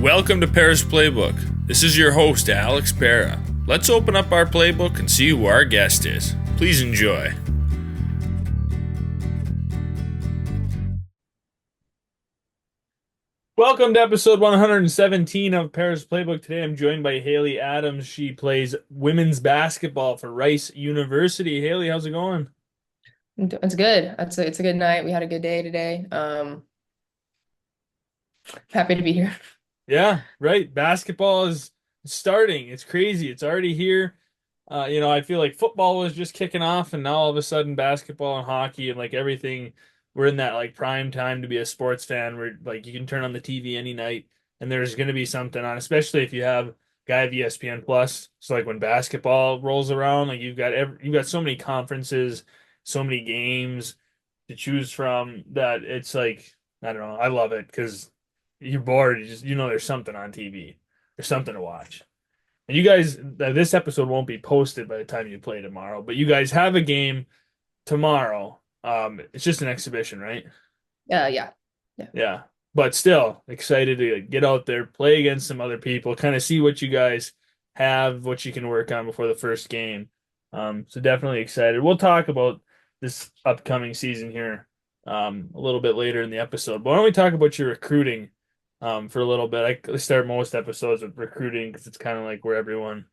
Welcome to Pera's Playbook. This is your host, Alex Pera. Let's open up our playbook and see who our guest is. Please enjoy. Welcome to episode 117 of Pera's Playbook. Today I'm joined by Hailey Adams. She plays women's basketball for Rice University. Hailey, how's it going? It's good. It's a good night. We had a good day today. Happy to be here. Yeah, right. Basketball is starting. It's crazy. It's already here. I feel like football was just kicking off, and now all of a sudden basketball and hockey and like everything, we're in that like prime time to be a sports fan where like you can turn on the TV any night and there's going to be something on, especially if you have guy of ESPN Plus. So like when basketball rolls around, like you've got so many conferences, so many games to choose from that it's like I don't know. I love it because you're bored. There's something on TV. There's something to watch. And you guys, this episode won't be posted by the time you play tomorrow, but you guys have a game tomorrow. It's just an exhibition, right? Yeah. Yeah. Yeah. But still excited to get out there, play against some other people, kind of see what you guys have, what you can work on before the first game. So definitely excited. We'll talk about this upcoming season here a little bit later in the episode. But why don't we talk about your recruiting for a little bit? I start most episodes with recruiting because it's kind of like where everyone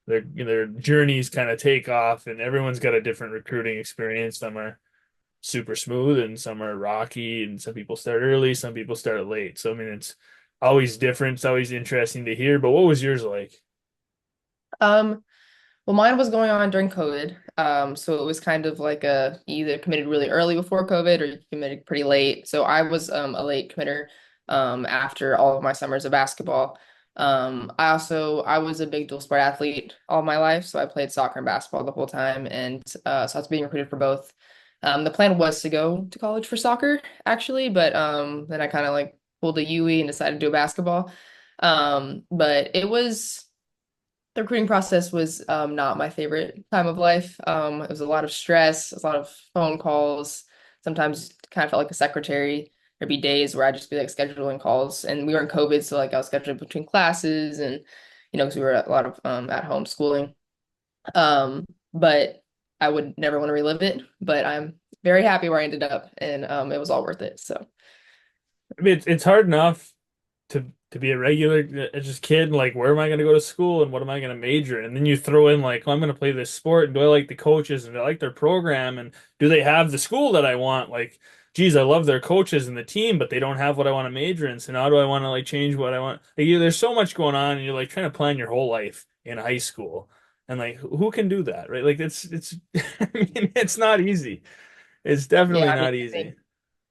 their journeys kind of take off, and everyone's got a different recruiting experience. Some are super smooth, and some are rocky, and some people start early, some people start late. So I mean, it's always different. It's always interesting to hear. But what was yours like? Um, well, mine was going on during COVID. So it was kind of like you either committed really early before COVID or you committed pretty late. So I was a late committer after all of my summers of basketball. I was a big dual sport athlete all my life, so I played soccer and basketball the whole time, and so I was being recruited for both. The plan was to go to college for soccer, actually, but then I kind of like pulled a UE and decided to do basketball. But the recruiting process was not my favorite time of life. It was a lot of stress, a lot of phone calls. Sometimes kind of felt like a secretary. There'd be days where I'd just be like scheduling calls, and we were in COVID, so like I was scheduling between classes, and because we were a lot of at home schooling. But I would never want to relive it. But I'm very happy where I ended up, and it was all worth it. So I mean, it's hard enough to be a regular just kid. Like, where am I going to go to school and what am I going to major in? And then you throw in like, oh, I'm going to play this sport, and do I like the coaches and do I like their program and do they have the school that I want? Like, geez, I love their coaches and the team, but they don't have what I want to major in. So now do I want to like change what I want? Like, there's so much going on, and you're like trying to plan your whole life in high school. And like, who can do that, right? Like, it's I mean, it's not easy. It's definitely yeah, not easy.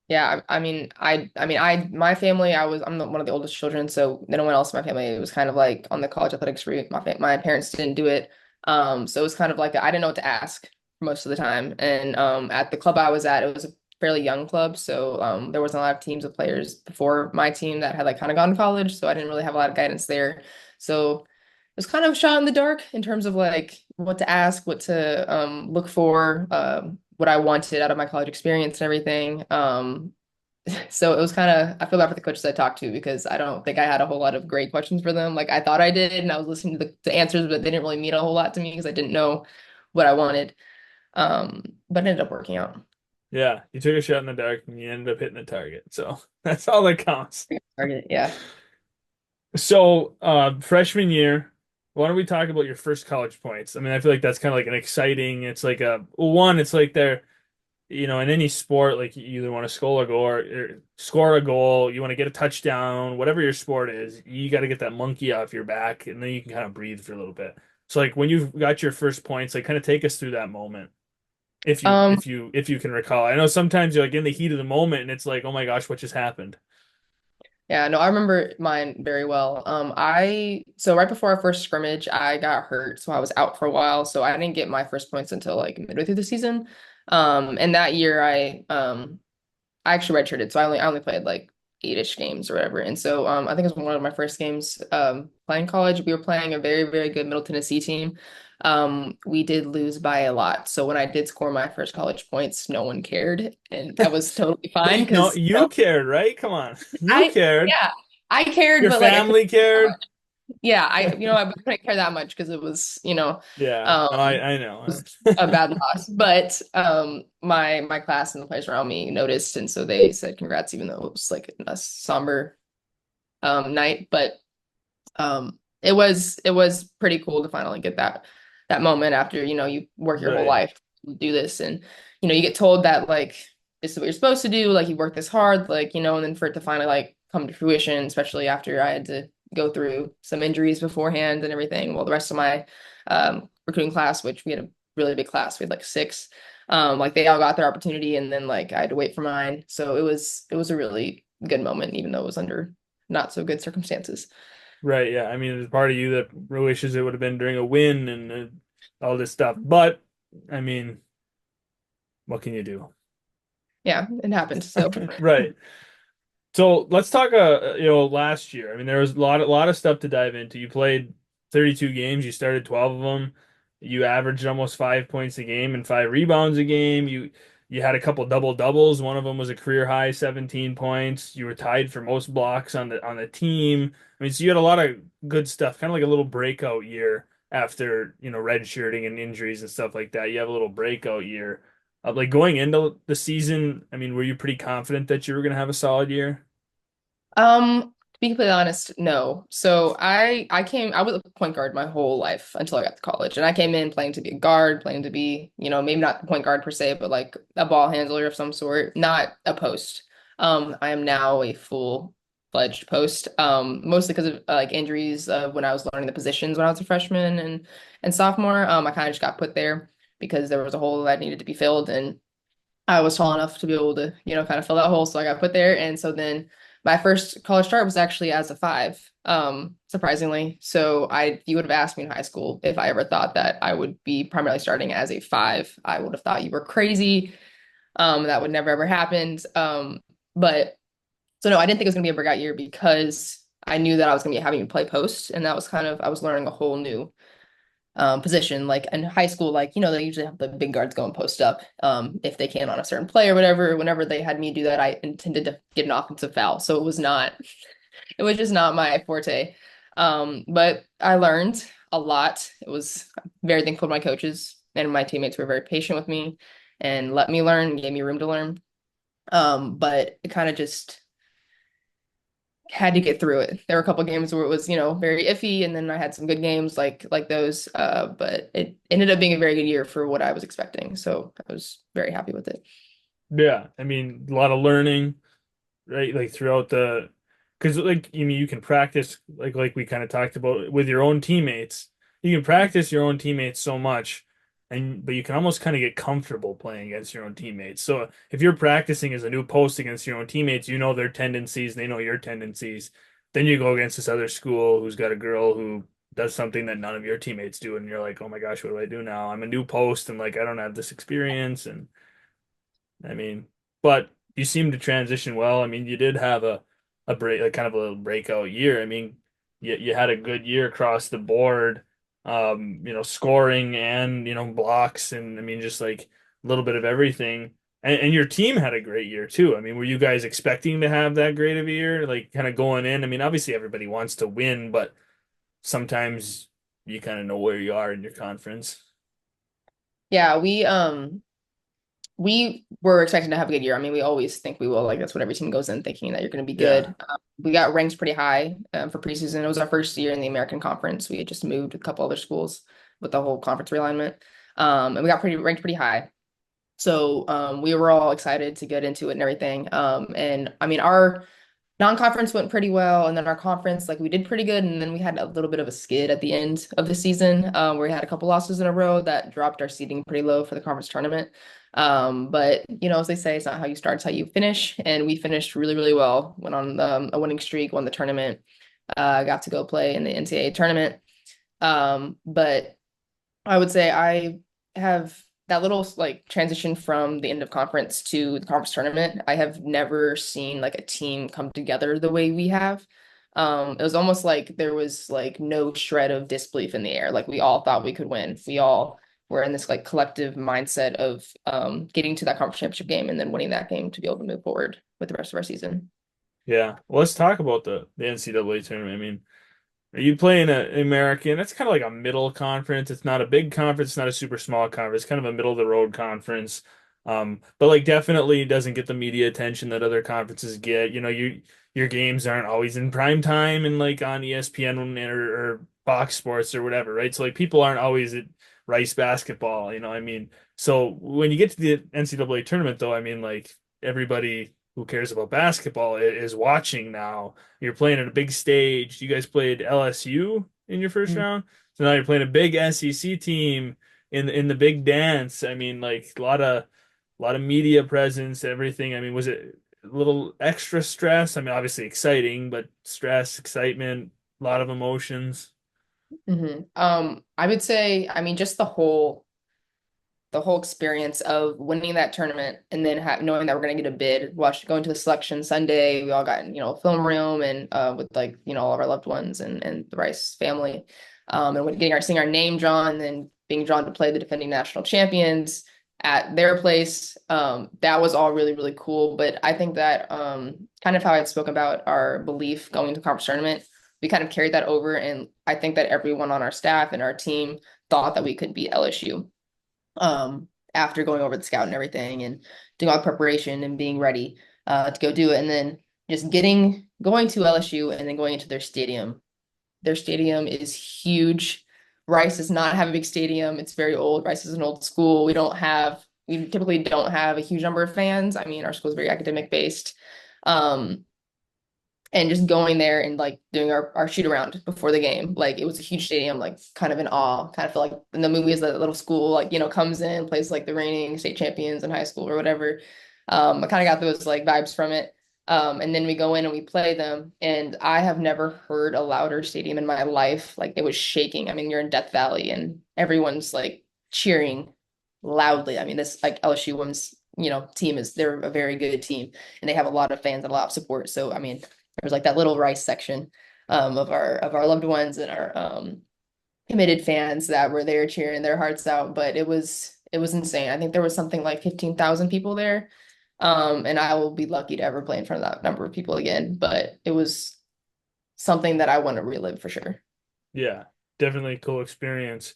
yeah, my family, one of the oldest children, so no one else in my family was kind of like on the college athletics route. My parents didn't do it, so it was kind of like I didn't know what to ask most of the time. And at the club I was at, it was a fairly young club, so there wasn't a lot of teams of players before my team that had like kind of gone to college, so I didn't really have a lot of guidance there. So it was kind of shot in the dark in terms of like what to ask, what to look for. What I wanted out of my college experience and everything. So it was kind of, I feel bad for the coaches I talked to because I don't think I had a whole lot of great questions for them. Like I thought I did, and I was listening to the answers, but they didn't really mean a whole lot to me because I didn't know what I wanted. But it ended up working out. Yeah, you took a shot in the dark and you ended up hitting the target. So that's all that counts. Target, yeah. So, freshman year, why don't we talk about your first college points? I mean, I feel like that's kind of like an exciting, it's like it's like in any sport, like you either want to score a goal or score a goal, you want to get a touchdown, whatever your sport is, you got to get that monkey off your back and then you can kind of breathe for a little bit. So like when you've got your first points, like kind of take us through that moment. Um, If you can recall. I know sometimes you're like in the heat of the moment and it's like, oh my gosh, what just happened? yeah, no, I remember mine very well. So right before our first scrimmage, I got hurt, so I was out for a while. So I didn't get my first points until like midway through the season. And that year I actually redshirted, so I only played like 8-ish games or whatever. And so I think it was one of my first games playing college. We were playing a very, very good Middle Tennessee team. We did lose by a lot. So when I did score my first college points, no one cared. And that was totally fine No, because you cared, right? Come on. You I cared. yeah. I cared, Your but like I couldn't family care that cared? much. Yeah, I couldn't care that much because it was, Yeah. um No, I know. it was a bad loss. But my class and the players around me noticed, and so they said congrats, even though it was like a somber night. But it was pretty cool to finally get that moment after, you work your whole Right. life to do this, and you get told that like this is what you're supposed to do, like you work this hard, like, and then for it to finally like come to fruition, especially after I had to go through some injuries beforehand and everything. Well, the rest of my recruiting class, which we had a really big class, we had like six, like they all got their opportunity, and then like I had to wait for mine. So it was a really good moment, even though it was under not so good circumstances. Right. Yeah. I mean, there's part of you that wishes it would have been during a win and all this stuff. But I mean, what can you do? Yeah, it happened. So Right. So let's talk, last year. I mean, there was a lot of stuff to dive into. You played 32 games. You started 12 of them. You averaged almost 5 points a game and 5 rebounds a game. You had a couple double doubles. One of them was a career high 17 points. You were tied for most blocks on the team. I mean, so you had a lot of good stuff, kind of like a little breakout year after, redshirting and injuries and stuff like that. You have a little breakout year. Like going into the season, I mean, were you pretty confident that you were going to have a solid year? To be completely honest, no. So I was a point guard my whole life until I got to college. And I came in playing to be a guard, playing to be, maybe not the point guard per se, but like a ball handler of some sort, not a post. I am now a full-fledged post. Mostly because of like injuries when I was learning the positions when I was a freshman and sophomore. I kind of just got put there because there was a hole that needed to be filled, and I was tall enough to be able to, kind of fill that hole. So I got put there. And so then my first college start was actually as a five, surprisingly. So if you would have asked me in high school if I ever thought that I would be primarily starting as a five, I would have thought you were crazy. That would never ever happen. But so no, I didn't think it was gonna be a breakout year because I knew that I was gonna be having to play post, and that was kind of I was learning a whole new position. Like in high school, like, they usually have the big guards go and post up if they can on a certain play or whatever. Whenever they had me do that, I intended to get an offensive foul. So it was just not my forte. But I learned a lot. It was very thankful to my coaches, and my teammates were very patient with me and let me learn, gave me room to learn. But it kind of just had to get through it. There were a couple games where it was, very iffy, and then I had some good games like those. But it ended up being a very good year for what I was expecting. So I was very happy with it. Yeah, I mean, a lot of learning, right? Like throughout because like you mean you can practice like we kind of talked about with your own teammates. You can practice your own teammates so much, but you can almost kind of get comfortable playing against your own teammates. So if you're practicing as a new post against your own teammates, you know their tendencies, they know your tendencies. Then you go against this other school who's got a girl who does something that none of your teammates do, and you're like, oh my gosh, what do I do now? I'm a new post and like I don't have this experience and. I mean, but you seem to transition well. I mean, you did have a break, like kind of a little breakout year. I mean, you had a good year across the board, scoring and, blocks and I mean, just like a little bit of everything. And your team had a great year too. I mean, were you guys expecting to have that great of a year? Like kind of going in? I mean, obviously everybody wants to win, but sometimes you kind of know where you are in your conference. Yeah, we were expecting to have a good year. I mean, we always think we will. Like that's what every team goes in thinking that you're going to be Yeah. good. We got ranked pretty high for preseason. It was our first year in the American Conference. We had just moved with a couple other schools with the whole conference realignment, and we got pretty ranked pretty high. So we were all excited to get into it and everything. And I mean, our non-conference went pretty well, and then our conference, like we did pretty good, and then we had a little bit of a skid at the end of the season, where we had a couple losses in a row that dropped our seeding pretty low for the conference tournament. But as they say, it's not how you start, it's how you finish, and we finished really, really well. Went on a winning streak, won the tournament, got to go play in the NCAA tournament. But I would say I have that little like transition from the end of conference to the conference tournament. I have never seen like a team come together the way we have. It was almost like there was like no shred of disbelief in the air. Like we all thought we could win. We all were in this like collective mindset of getting to that conference championship game and then winning that game to be able to move forward with the rest of our season. Yeah. Well, let's talk about the NCAA tournament. I mean, are you playing an American? That's kind of like a middle conference. It's not a big conference, it's not a super small conference, it's kind of a middle of the road conference. But like definitely doesn't get the media attention that other conferences get. Your games aren't always in prime time and like on ESPN or Fox Sports or whatever, right? So like people aren't always at Rice basketball, I mean, so when you get to the NCAA tournament though, I mean like everybody who cares about basketball is watching now. You're playing at a big stage. You guys played LSU in your first Mm. round, so now you're playing a big SEC team in the big dance. I mean, like a lot of media presence, everything. I mean, was it a little extra stress? I mean, obviously exciting, but stress, excitement, a lot of emotions. I would say, I mean, just the whole experience of winning that tournament and then knowing that we're going to get a bid, going to the selection Sunday. We all got in, film room and with like, all of our loved ones and the Rice family. And when seeing our name drawn and then being drawn to play the defending national champions at their place. That was all really, really cool. But I think that kind of how I'd spoken about our belief going to conference tournament, we kind of carried that over. And I think that everyone on our staff and our team thought that we could beat LSU after going over the scout and everything and doing all the preparation and being ready to go do it. And then just going to LSU and then going into their stadium. Their stadium is huge. Rice does not have a big stadium. It's very old. Rice is an old school. We typically don't have a huge number of fans. I mean, our school is very academic based. Um, and just going there and like doing our shoot around before the game. Like it was a huge stadium, like kind of in awe. Kind of feel like in the movies that little school, like, comes in, plays like the reigning state champions in high school or whatever. I kind of got those like vibes from it. And then we go in and we play them. And I have never heard a louder stadium in my life. Like it was shaking. I mean, you're in Death Valley and everyone's like cheering loudly. I mean, this like LSU women's, team they're a very good team and they have a lot of fans and a lot of support. So, I mean, there was like that little Rice section of our loved ones and our committed fans that were there cheering their hearts out. But it was insane. I think there was something like 15,000 people there. And I will be lucky to ever play in front of that number of people again. But it was something that I want to relive for sure. Yeah, definitely a cool experience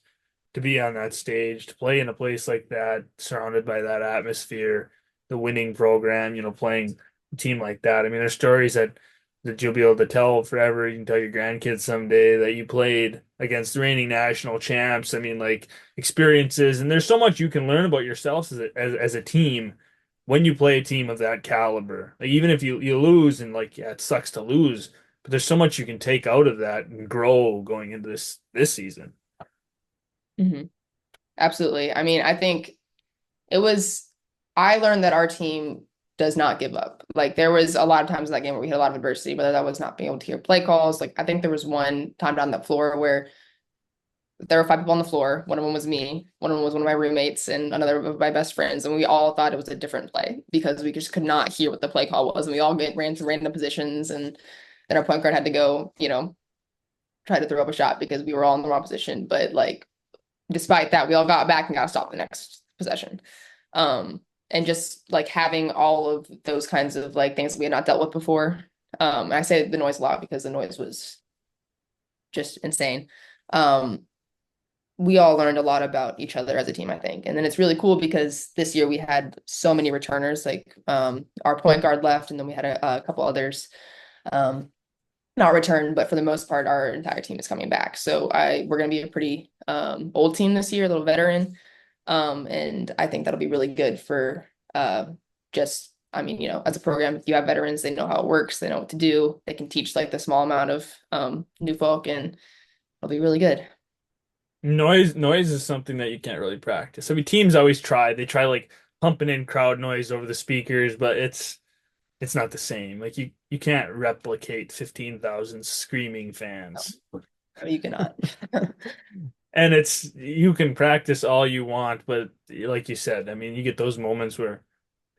to be on that stage, to play in a place like that, surrounded by that atmosphere, the winning program, playing a team like that. I mean, there's stories that you'll be able to tell forever. You can tell your grandkids someday that you played against the reigning national champs. I mean, like experiences, and there's so much you can learn about yourselves as a team when you play a team of that caliber. Like even if you lose and like yeah, it sucks to lose, but there's so much you can take out of that and grow going into this season. Mhm. Absolutely. I mean, I think it was, I learned that our team does not give up. Like there was a lot of times in that game where we had a lot of adversity, whether that was not being able to hear play calls. Like I think there was one time down the floor where there were five people on the floor. One of them was me, one of them was one of my roommates, and another of my best friends. And we all thought it was a different play because we just could not hear what the play call was. And we all ran to random positions. And then our point guard had to go, try to throw up a shot because we were all in the wrong position. But like, despite that, we all got back and got to stop the next possession. And just like having all of those kinds of like things we had not dealt with before. And I say the noise a lot because the noise was just insane. Um, we all learned a lot about each other as a team, I think. And then it's really cool because this year we had so many returners. Like our point guard left, and then we had a couple others not return, but for the most part, our entire team is coming back. So we're gonna be a pretty old team this year, a little veteran. And I think that'll be really good for just, I mean, as a program, if you have veterans, they know how it works, they know what to do, they can teach like the small amount of new folk, and it'll be really good. Noise is something that you can't really practice. I mean, teams always try. They try like pumping in crowd noise over the speakers, but it's not the same. Like you can't replicate 15,000 screaming fans. No, you cannot. And you can practice all you want, but like you said, I mean, you get those moments where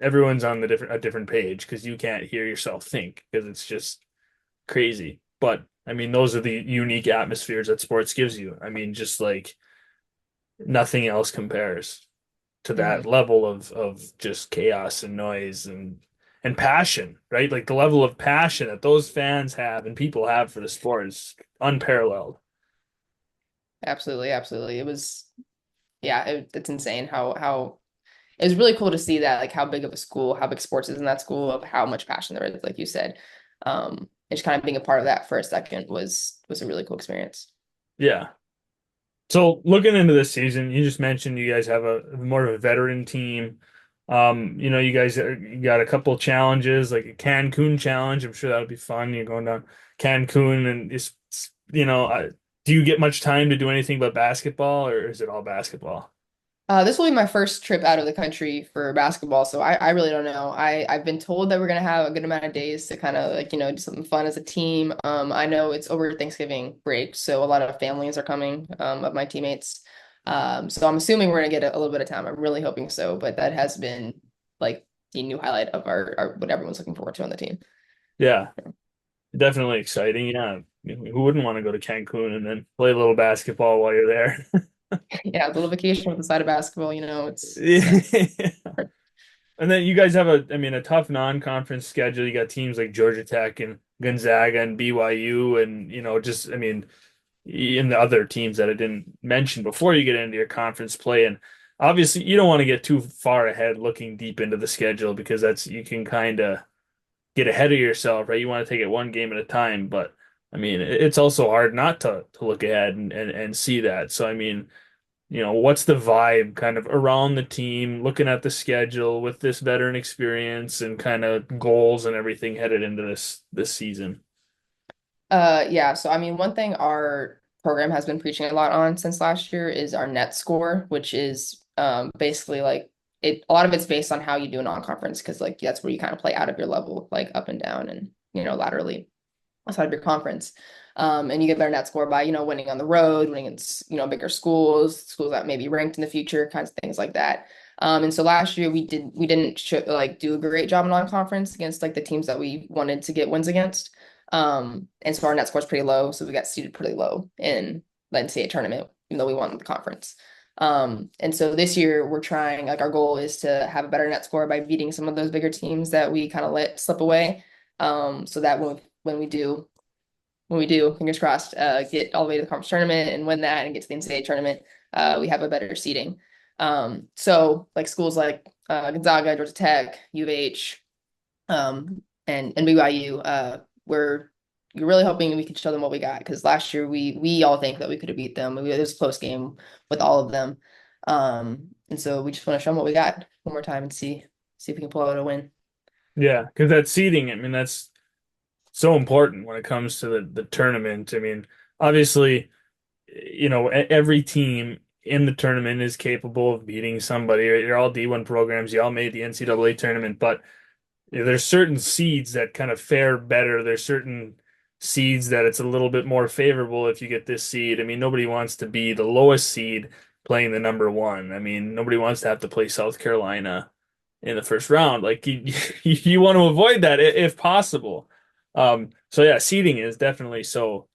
everyone's on a different page because you can't hear yourself think because it's just crazy. But I mean, those are the unique atmospheres that sports gives you. I mean, just like nothing else compares to that Mhm. level of just chaos and noise and and passion, right? Like the level of passion that those fans have and people have for the sport is unparalleled. Absolutely, absolutely. It was, yeah, it's insane how it was really cool to see that, like how big of a school, how big sports is in that school, of how much passion there is, like you said. And just kind of being a part of that for a second was a really cool experience. Yeah. So looking into this season, you just mentioned you guys have a more of a veteran team. You guys you got a couple challenges, like a Cancun challenge. I'm sure that would be fun. You're going down Cancun and it's, do you get much time to do anything but basketball, or is it all basketball? This will be my first trip out of the country for basketball, so I really don't know. I've been told that we're gonna have a good amount of days to kind of like, do something fun as a team. I know it's over Thanksgiving break, so a lot of families are coming, of my teammates. So I'm assuming we're gonna get a little bit of time. I'm really hoping so, but that has been like the new highlight of our what everyone's looking forward to on the team. Yeah, definitely exciting. Yeah. Who wouldn't want to go to Cancun and then play a little basketball while you're there? Yeah, a little vacation with the side of basketball, it's nice. Yeah. And then you guys have a tough non-conference schedule. You got teams like Georgia Tech and Gonzaga and BYU and, and the other teams that I didn't mention before you get into your conference play. And obviously you don't want to get too far ahead looking deep into the schedule because you can kind of get ahead of yourself, right? You want to take it one game at a time, but it's also hard not to look ahead and see that. So what's the vibe kind of around the team, looking at the schedule with this veteran experience and kind of goals and everything headed into this season? Yeah, so I mean, one thing our program has been preaching a lot on since last year is our net score, which is basically like a lot of it's based on how you do a non-conference because like that's where you kind of play out of your level, like up and down and laterally outside of your conference. And you get better net score by, winning on the road, winning against, bigger schools that may be ranked in the future, kinds of things like that. And so last year we didn't like do a great job in non-conference against like the teams that we wanted to get wins against. And so our net score is pretty low, so we got seeded pretty low in the NCAA tournament, even though we won the conference. And so this year we're trying, like our goal is to have a better net score by beating some of those bigger teams that we kind of let slip away. So that when we do, fingers crossed, get all the way to the conference tournament and win that and get to the NCAA tournament, we have a better seeding. So like schools like Gonzaga, Georgia Tech, U of H, and BYU, we're really hoping we can show them what we got because last year we all think that we could have beat them. It was a close game with all of them. And so we just want to show them what we got one more time and see if we can pull out a win. Yeah, because that seeding, that's so important when it comes to the tournament. Obviously, every team in the tournament is capable of beating somebody. Right? You're all D1 programs. You all made the NCAA tournament, but there's certain seeds that kind of fare better. There's certain seeds that it's a little bit more favorable if you get this seed. Nobody wants to be the lowest seed playing the number one. Nobody wants to have to play South Carolina in the first round. Like you want to avoid that if possible. So yeah, seeding is definitely so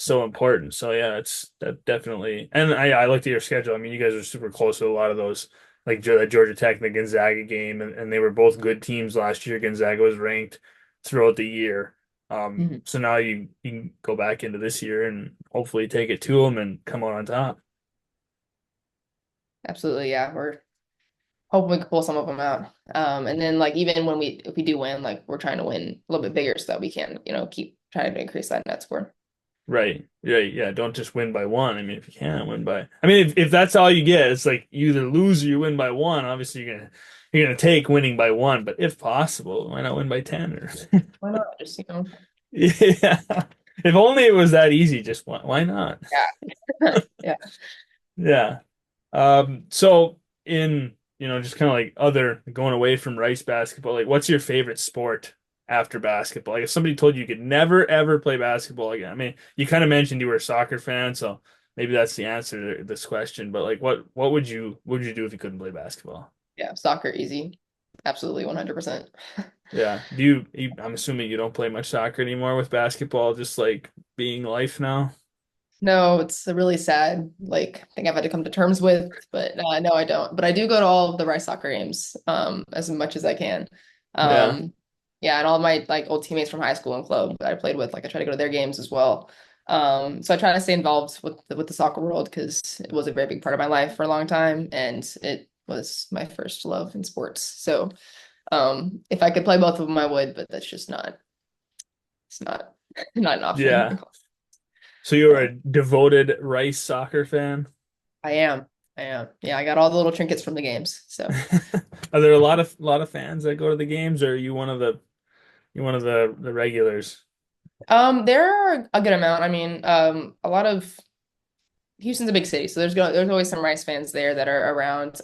important. So yeah, it's that definitely. And I looked at your schedule. You guys are super close to a lot of those, like Georgia Tech and the Gonzaga game, and they were both good teams last year. Gonzaga was ranked throughout the year. Mhm. So now you can go back into this year and hopefully take it to them and come out on top. Absolutely, yeah. We're hoping we can pull some of them out. And then like even when if we do win, like we're trying to win a little bit bigger so that we can, keep trying to increase that net score. Right, right, yeah. Don't just win by one. If you can't win by, if that's all you get, it's like you either lose or you win by one. Obviously, you're gonna take winning by one, but if possible, why not win by 10 or Why not? Just, yeah. If only it was that easy, just why not? yeah. Yeah. Yeah. So in, just kind of like other going away from Rice basketball, like what's your favorite sport after basketball? Like if somebody told you could never ever play basketball again. You kind of mentioned you were a soccer fan, so maybe that's the answer to this question, but like what would you do if you couldn't play basketball? Yeah. Soccer, easy. Absolutely, 100%. Yeah. I'm assuming you don't play much soccer anymore with basketball, just like being life now. No, it's a really sad, like, thing I've had to come to terms with, but no, I don't. But I do go to all of the Rice soccer games, as much as I can. Yeah. Um, Yeah, and all my like old teammates from high school and club that I played with, like I try to go to their games as well. So I try to stay involved with the soccer world because it was a very big part of my life for a long time, and it was my first love in sports. So if I could play both of them, I would, but that's just not it's not not an option. Yeah. So you were Yeah, a devoted Rice soccer fan? I am. I am. Yeah, I got all the little trinkets from the games. So Are there a lot of fans that go to the games, or are you one of the regulars? there are a good amount. I mean, a lot of Houston's a big city, so there's always some Rice fans there that are around.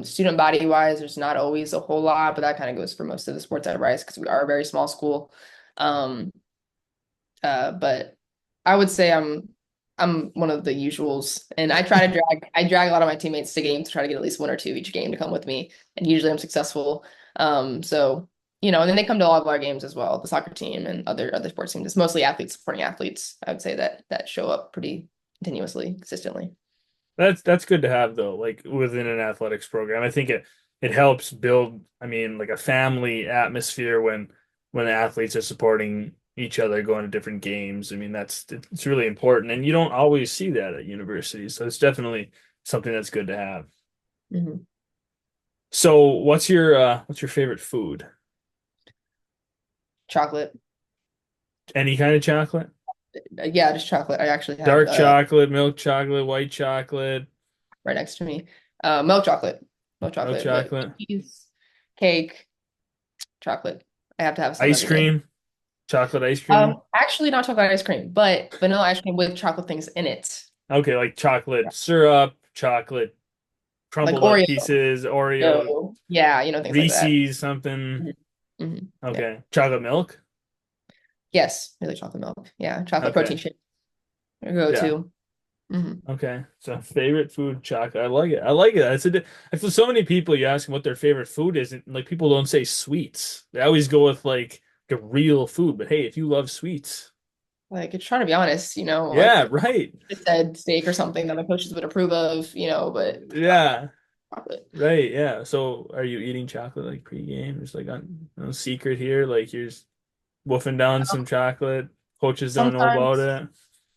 Student body wise, there's not always a whole lot, but that kind of goes for most of the sports at Rice because we are a very small school. Um, but I would say I'm one of the usuals, and I drag a lot of my teammates to games to try to get at least one or two each game to come with me, and usually I'm successful. So and then they come to all of our games as well, the soccer team and other sports teams. It's mostly athletes supporting athletes. I would say that show up pretty continuously, consistently. That's good to have though, like within an athletics program. I think it helps build, I mean, like a family atmosphere when the athletes are supporting each other, going to different games. I mean, it's really important, and you don't always see that at universities. So it's definitely something that's good to have. Hmm. So what's your favorite food? Chocolate. Any kind of chocolate? Yeah, just chocolate. I actually have Dark chocolate, milk chocolate, white chocolate, right next to me. Milk chocolate. Milk milk chocolate with chocolate, cheese, cake, chocolate. I have to have some ice every day. cream, chocolate ice cream. Actually not chocolate ice cream, but vanilla ice cream with chocolate things in it. Okay, like chocolate syrup, chocolate Like crumbled up Oreo. pieces, Oreo, So, yeah, things like that. Reese's, something. Mhm. Yeah. Okay, chocolate milk. Yes, really chocolate milk. Yeah, chocolate protein Okay, shake. Go yeah. to. Hmm. Okay, so favorite food, chocolate. I like it. I like it. I feel so many people you ask them what their favorite food is, and like people don't say sweets. They always go with like the real food. But hey, if you love sweets, Like, it's trying to be honest, yeah, like right. I said steak or something that my coaches would approve of, but Yeah, chocolate. right. Yeah. So are you eating chocolate like pre-game? Just like on no secret here, like you're just woofing down some chocolate. Coaches don't know about Sometimes.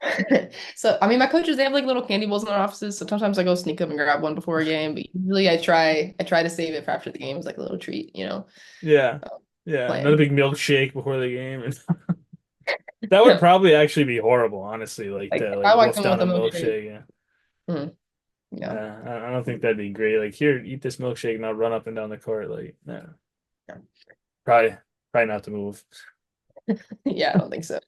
it. So, I mean, my coaches, they have like little candy bowls in their offices. So sometimes I go sneak up and grab one before a game. But usually I try to save it for after the game as like a little treat, Yeah. Yeah. Another plan. big milkshake before the game. That would Like, probably actually be horrible, honestly, like to if like I walked wolf in with down a a milkshake, milkshake. Yeah. mhm, yeah, I don't think that'd be great. Like, here, eat this milkshake and I'll run up and down the court. Like, no, yeah, probably, probably not the move. yeah, I don't think so.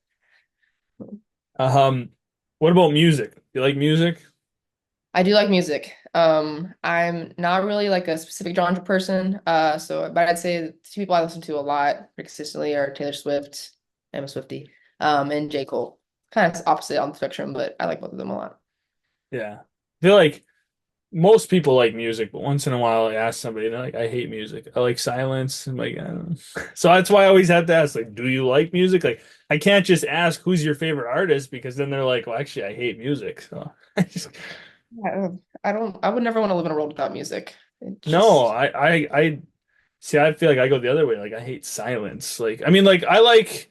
Um, what about music? You like music? I do like music. I'm not really like a specific genre person. But I'd say the two people I listen to a lot pretty consistently are Taylor Swift, I'm a Swiftie, and J. Cole. Kind of opposite on the spectrum, but I like both of them a lot. Yeah. I feel like most people like music, but once in a while I ask somebody, and they're like, I hate music. I like silence. I'm like, I don't know. So that's why I always have to ask, like, do you like music? Like, I can't just ask who's your favorite artist because then they're like, well, actually, I hate music. So I just, Yeah, I would never want to live in a world without music. It no, just, I see. I feel like I go the other way. Like, I hate silence. Like, I mean, like, I like,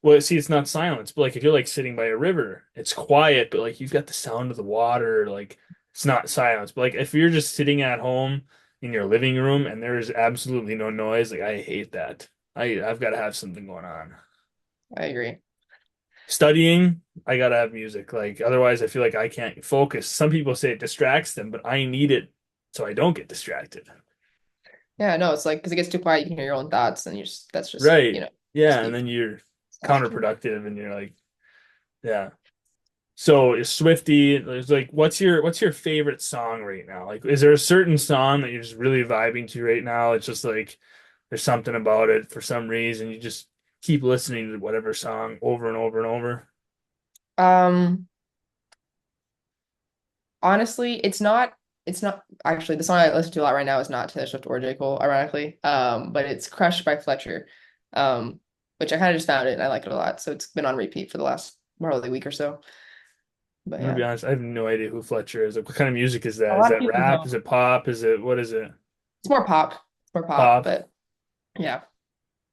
well, see, it's not silence, but like, if you're like sitting by a river, it's quiet, but like, you've got the sound of the water. Like, it's not silence. But like, if you're just sitting at home in your living room and there's absolutely no noise, like, I hate that. I've got to have something going on. I agree. Studying, I gotta have music. Like, otherwise, I feel like I can't focus. Some people say it distracts them, but I need it so I don't get distracted. Yeah, no, it's like because it gets too quiet, you can hear your own thoughts, and that's just, Right. Yeah, and speak. then you're counterproductive and you're like, yeah. So is Swifty, there's like what's your favorite song right now? Like is there a certain song that you're just really vibing to right now? It's just like there's something about it for some reason. You just keep listening to whatever song over and over and over. Um, Honestly, it's not actually the song I listen to a lot right now is not Taylor Swift or J. Cole, ironically. But it's Crushed by Fletcher. Um, which I kind of just found it and I like it a lot. So it's been on repeat for the last probably week or so. But I'm gonna yeah. be honest, I have no idea who Fletcher is. Like, what kind of music is A that? Is lot of that people rap? don't. Is it pop? Is it what is it? It's more pop. It's more pop, Pop? but yeah.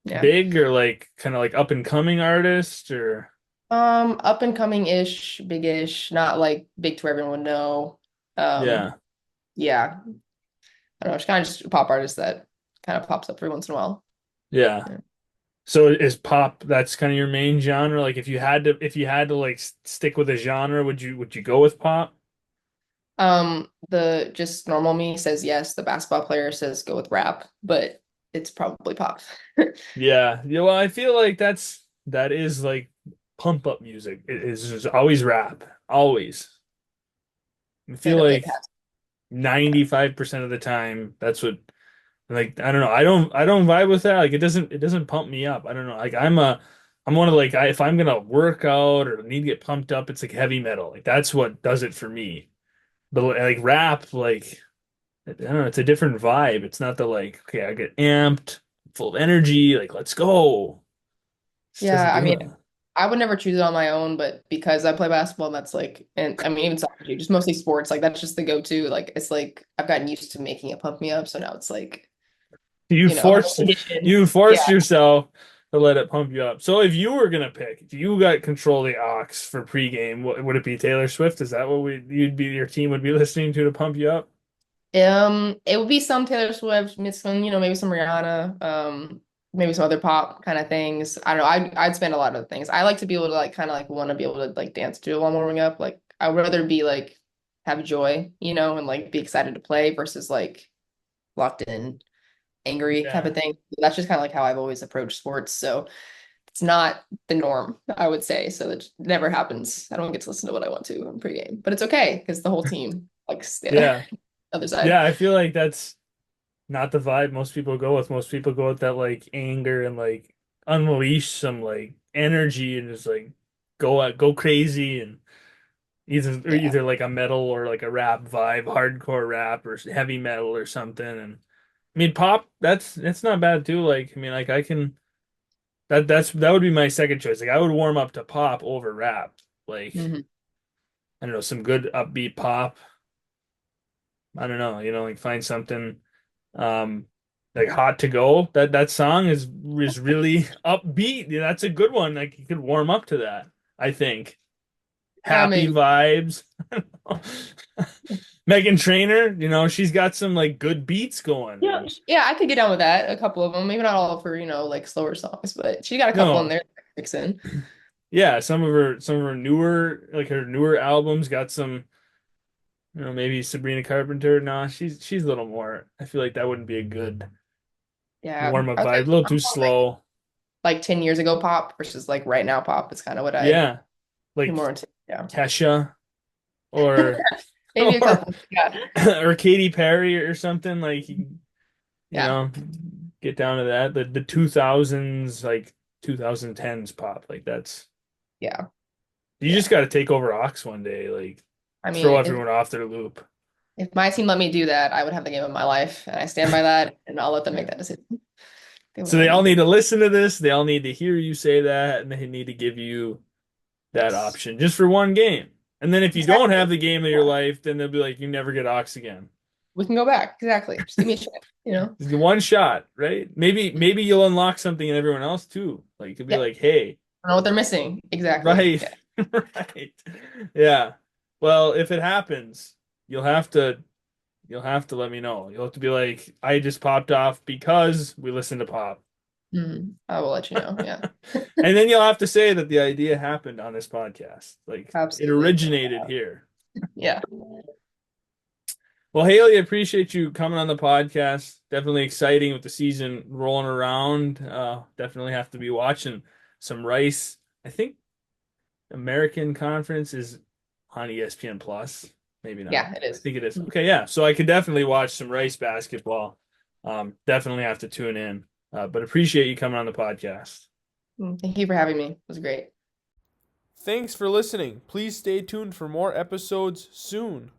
Yeah. Big or like kind of like up and coming artist or Up and coming-ish, big-ish, not like big to where everyone would know. Um, yeah. yeah. I don't know, it's kind of just a pop artist that kind of pops up every once in a while. Yeah. Yeah. So is pop that's kind of your main genre? Like if you had to like stick with a genre, would you go with pop? The just normal me says yes, the basketball player says go with rap, but it's probably pop. Yeah. Yeah, well, I feel like that is like pump up music. It is just always rap. Always. I feel It like has. 95% of the time that's what like I don't know. I don't vibe with that. Like it doesn't pump me up. I don't know. Like I'm one of like if I'm gonna work out or need to get pumped up, it's like heavy metal. Like that's what does it for me. But like rap, like I don't know, it's a different vibe. It's not the like, okay, I get amped, full of energy, like let's go. It just doesn't Yeah, I do mean, it. I would never choose it on my own, but because I play basketball, that's like, and I mean, even soccer too, just mostly sports, like that's just the go-to. Like, it's like I've gotten used to making it pump me up. So now it's like, You if I'm forced conditioned, you yeah. forced yourself to let it pump you up. So if you were gonna pick, if you got control of the aux for pregame, would it be Taylor Swift? Is that what you'd be your team would be listening to pump you up? It would be some Taylor Swift, Miss some, maybe some Rihanna, maybe some other pop kind of things. I don't know. I'd spend a lot of things. I like to be able to like kind of like want to be able to like dance to it while I'm warming up. Like I would rather be like have joy, and like be excited to play versus like locked in, angry type Yeah. of thing. That's just kind of like how I've always approached sports. So it's not the norm, I would say. So it never happens. I don't get to listen to what I want to in pregame, but it's okay because the whole team likes the other Yeah. other side. Yeah, I feel like that's not the vibe most people go with. Most people go with that like anger and like unleash some like energy and just like go crazy and Yeah. either like a metal or like a rap vibe, hardcore rap or heavy metal or something. And I mean pop, that's not bad too. Like I mean like I can that would be my second choice. Like I would warm up to pop over rap. Like Mhm. I don't know, some good upbeat pop. I don't know, like find something um like hot to go. That song is really upbeat. Yeah, that's a good one. Like you could warm up to that, I think. Happy Maybe. vibes. Megan Trainor, she's got some like good beats going Yeah, and yeah, I could get down with that. A couple of them, maybe not all of her, like slower songs, but she got a couple in no. there to mix in. Yeah, some of her newer albums got some, maybe Sabrina Carpenter. Nah, she's a little more. I feel like that wouldn't be a good Yeah, warm up I would vibe. A say little I'm too more like slow. 10 years ago pop versus like right now pop is kind of what I Yeah, am like more into. Yeah, Kesha or maybe a or couple. Yeah, or Katy Perry or something like you yeah, know get down to that the 2000s like 2010s pop like that's yeah, you yeah. just got to take over Ox one day like I throw mean, everyone off their loop. if my team let me do that, I would have the game of my life, and I stand by that, and I'll let them make that decision. They So wouldn't they let all me. need to listen to this, they all need to hear you say that, and they need to give you that Yes, option just for one game. And then if you don't exactly. have the game of your Yeah. life, then they'll be like you never get Ox again. We can go back. Exactly. Just give me a chance. Just one shot, right? Maybe you'll unlock something in everyone else too. Like you could be Yeah. like, "Hey, I know what they're missing. Exactly. right, Yeah. right. Yeah. Well, if it happens, you'll have to you'll have to let me know. You'll have to be like, I just popped off because we listened to pop. I will let you know. Yeah. And then you'll have to say that the idea happened on this podcast. Like it Absolutely. originated here. Yeah. Well, Haley, I appreciate you coming on the podcast. Definitely exciting with the season rolling around. Definitely have to be watching some Rice. I think American Conference is on ESPN Plus. Maybe not. Yeah, it I is. think it is. Okay, yeah. So I could definitely watch some Rice basketball. Definitely have to tune in. But appreciate you coming on the podcast. Thank you for having me. It was great. Thanks for listening. Please stay tuned for more episodes soon.